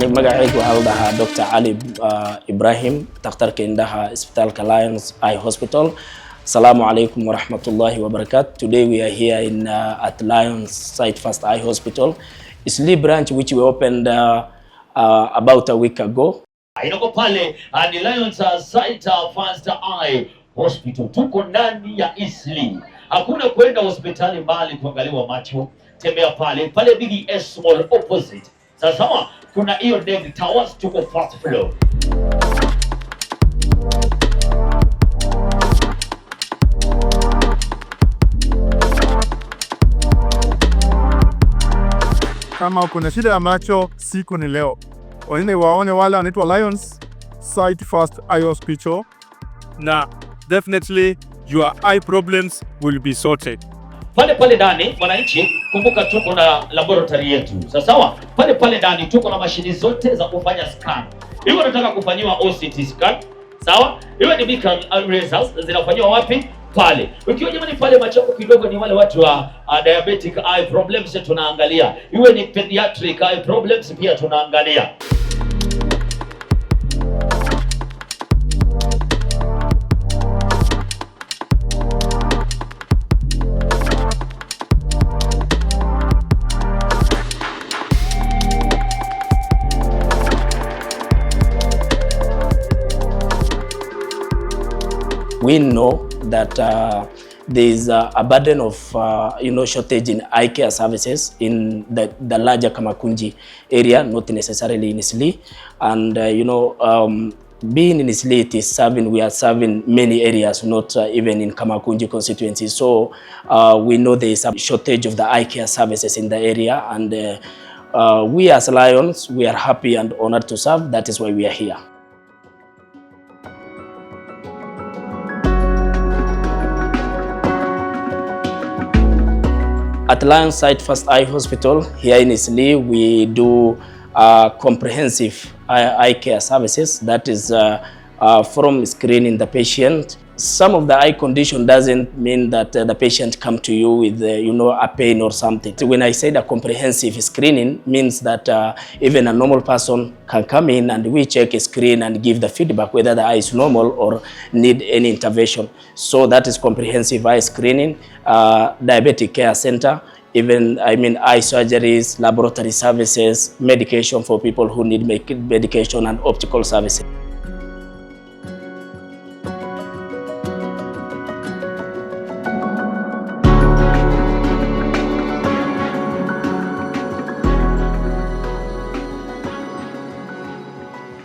aniga magacaygu waxaa la dhahaa Dr. Ali Ibrahim, dhakhtarka indhaha Isbitaalka Lions Eye Hospital. Assalamu alaikum wa rahmatullahi wa barakatuh. Today we are here in at Lions SightFirst Eye Hospital, Eastleigh branch, which we opened about a week ago. Inako pale ni Lions SightFirst Eye Hospital. Tuko ndani ya Eastleigh. Hakuna kwenda hospitali mbali kuangaliwa macho. Tembea pale BDS Mall opposite. Sasa kuna hiyo Dheg Towers, tuko first floor. Kama uko na shida ya macho, siku ni leo. Waone wale wanaitwa Lions SightFirst Eye Hospital, na definitely your eye problems will be sorted. Pale ndani wananchi, kumbuka tuko na laboratory yetu. Sawa? Pale ndani tuko na mashini zote za kufanya scan. Hiyo unataka kufanyiwa OCT scan, sawa? Hiyo ni beacon results zinafanywa wapi? Pale. Ukiwa jamani pale macho kidogo ni wale watu wa diabetic eye problems tunaangalia. Iwe ni pediatric eye problems pia tunaangalia. We know that there is a burden of shortage in eye care services in the larger Kamakunji area, not necessarily in Eastleigh. And being in Eastleigh, we are serving many areas, not even in Kamakunji constituency. So we know there is a shortage of the eye care services in the area, and we as Lions, we are happy and honored to serve. That is why we are here. At Lions SightFirst Eye Hospital here in Eastleigh, we do comprehensive eye care services. That is from screening the patient. Some of the eye condition doesn't mean that the patient come to you with a pain or something. So when I say the comprehensive screening, means that even a normal person can come in and we check a screen and give the feedback whether the eye is normal or need any intervention. So that is comprehensive eye screening, diabetic care center, even eye surgeries, laboratory services, medication for people who need medication, and optical services.